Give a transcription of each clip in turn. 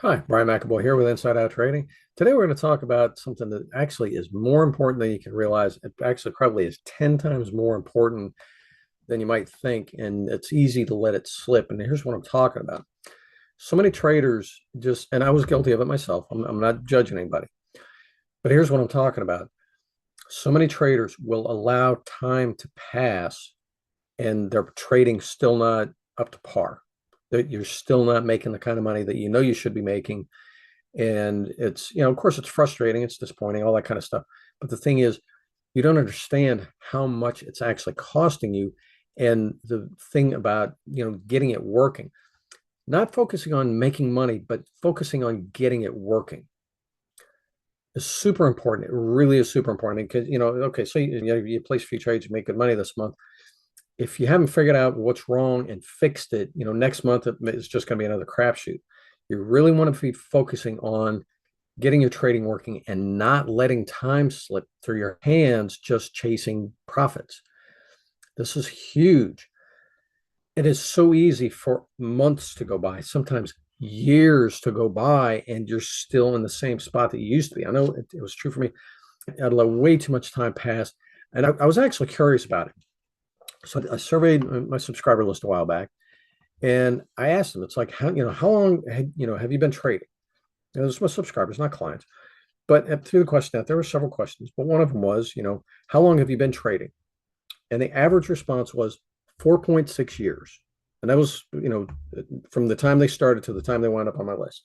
Hi, Brian McAvoy here with Inside Out Trading. Today we're going to talk about something that actually is more important than you can realize. It actually probably is 10 times more important than you might think, and it's easy to let it slip. And here's what I'm talking about. So many traders just, and I was guilty of it myself. I'm not judging anybody, but here's what I'm talking about. So many traders will allow time to pass and their trading still not up to par. That you're still not making the kind of money that you know you should be making, and it's, of course, it's frustrating, it's disappointing, all that kind of stuff. But the thing is, you don't understand how much it's actually costing you. And the thing about, getting it working, not focusing on making money, but focusing on getting it working is super important. It really is super important because, okay, so you place a few trades, you make good money this month. If you haven't figured out what's wrong and fixed it, next month it's just going to be another crapshoot. You really want to be focusing on getting your trading working and not letting time slip through your hands just chasing profits. This is huge. It is so easy for months to go by, sometimes years to go by, and you're still in the same spot that you used to be. I know it was true for me. I let way too much time pass. And I was actually curious about it. So I surveyed my subscriber list a while back, and I asked them, it's like, how long, have you been trading? This was my subscribers, not clients. But through the question, there were several questions, but one of them was, how long have you been trading? And the average response was 4.6 years. And that was, from the time they started to the time they wound up on my list.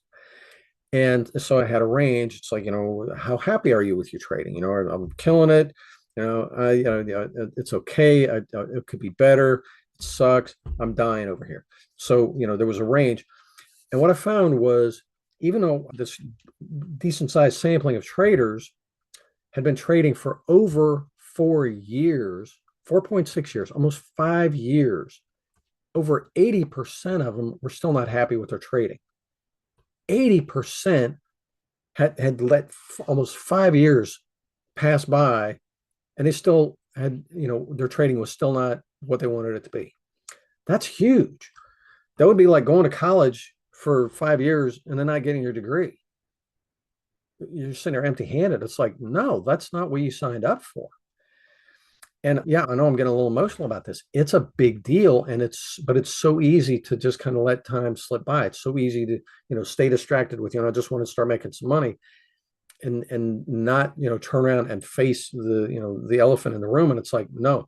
And so I had a range. It's like, how happy are you with your trading? I'm killing it. It's okay. It could be better. It sucks. I'm dying over here. So, there was a range. And what I found was, even though this decent sized sampling of traders had been trading for over 4 years, 4.6 years, almost 5 years, over 80% of them were still not happy with their trading. 80% had let almost 5 years pass by, and they still had, their trading was still not what they wanted it to be. That's huge. That would be like going to college for 5 years and then not getting your degree. You're sitting there empty handed. It's like, no, that's not what you signed up for. And yeah, I know I'm getting a little emotional about this. It's a big deal, and but it's so easy to just kind of let time slip by. It's so easy to, stay distracted with, I just want to start making some money, and not, turn around and face the elephant in the room. And it's like, no,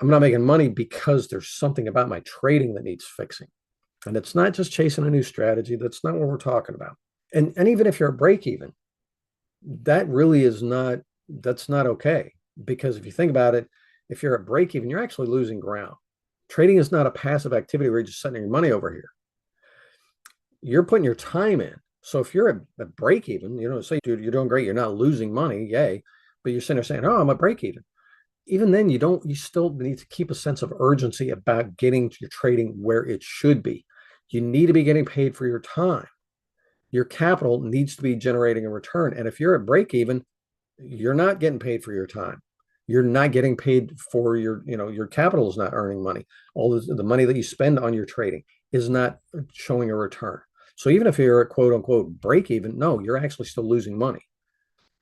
I'm not making money because there's something about my trading that needs fixing. And it's not just chasing a new strategy. That's not what we're talking about. And even if you're a break even, that really is not, that's not okay. Because if you think about it, if you're at break even, you're actually losing ground. Trading is not a passive activity where you're just sending your money over here. You're putting your time in. So if you're at break even, say you're doing great, you're not losing money, yay, but you're sitting there saying, oh, I'm at break even. Even then, you still need to keep a sense of urgency about getting your trading where it should be. You need to be getting paid for your time. Your capital needs to be generating a return. And if you're at break even, you're not getting paid for your time. You're not getting paid for your capital is not earning money. All the money that you spend on your trading is not showing a return. So even if you're at quote unquote break even, no, you're actually still losing money.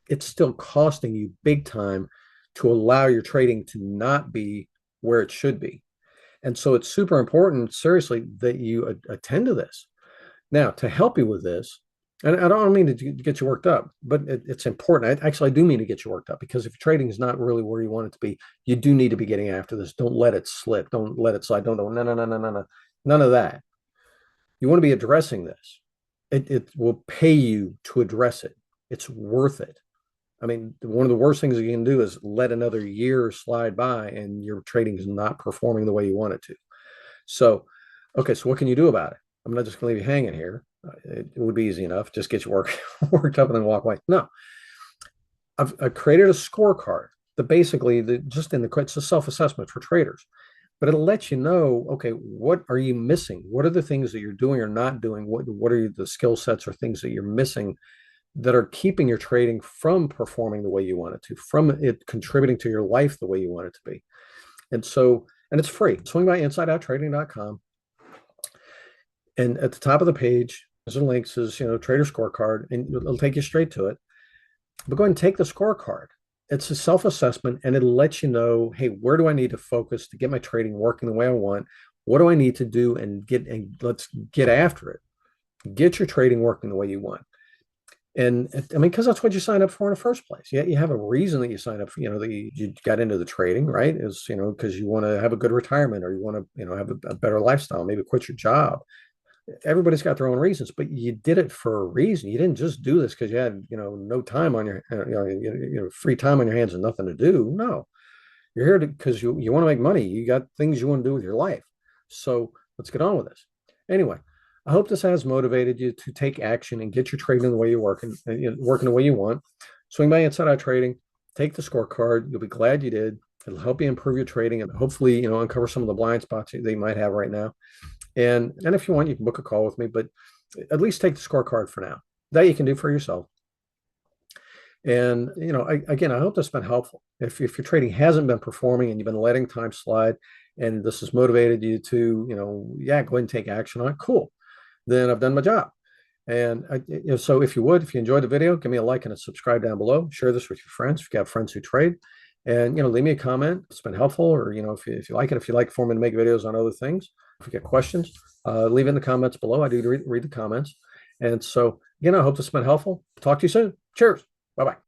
It's still costing you big time to allow your trading to not be where it should be. And so it's super important, seriously, that you attend to this. Now, to help you with this, and I don't mean to get you worked up, but it's important. I do mean to get you worked up, because if trading is not really where you want it to be, you do need to be getting after this. Don't let it slip. Don't let it slide. Don't, no, no, no, no, no, no. None of that. You want to be addressing this. It will pay you to address it. It's worth it. I mean, one of the worst things you can do is let another year slide by and your trading is not performing the way you want it to. So, okay, so what can you do about it? I'm not just going to leave you hanging here. It would be easy enough. Just get you worked up and then walk away. No, I've created a scorecard that basically, it's a self-assessment for traders, but it'll let you know, okay, what are you missing? What are the things that you're doing or not doing? What are the skill sets or things that you're missing that are keeping your trading from performing the way you want it to, from it contributing to your life the way you want it to be? And so, and it's free. Swing by insideouttrading.com. And at the top of the page, a link, says, trader scorecard, and it'll take you straight to it. But go ahead and take the scorecard. It's a self-assessment, and it'll let you know, hey, where do I need to focus to get my trading working the way I want? What do I need to do, and let's get after it. Get your trading working the way you want. And I mean, because that's what you signed up for in the first place. Yeah, you have a reason that you signed up for, that you got into the trading, right? Is, because you want to have a good retirement, or you want to, have a better lifestyle, maybe quit your job. Everybody's got their own reasons, but you did it for a reason. You didn't just do this because you had, no time on your, free time on your hands and nothing to do. No, you're here because you want to make money. You got things you want to do with your life. So let's get on with this. Anyway, I hope this has motivated you to take action and get your trading the way you're working, working the way you want. Swing by Inside Out Trading, take the scorecard. You'll be glad you did. It'll help you improve your trading and hopefully, uncover some of the blind spots that you might have right now. And if you want, you can book a call with me, but at least take the scorecard for now. That you can do for yourself. And, again, I hope that's been helpful. If your trading hasn't been performing and you've been letting time slide, and this has motivated you to, go ahead and take action on it, cool. Then I've done my job. And so if you enjoyed the video, give me a like and a subscribe down below. Share this with your friends if you have friends who trade. And, leave me a comment. It's been helpful. Or, if you like it, if you like for me to make videos on other things, if you get questions, leave it in the comments below. I do read the comments. And so, again, I hope this has been helpful. Talk to you soon. Cheers. Bye-bye.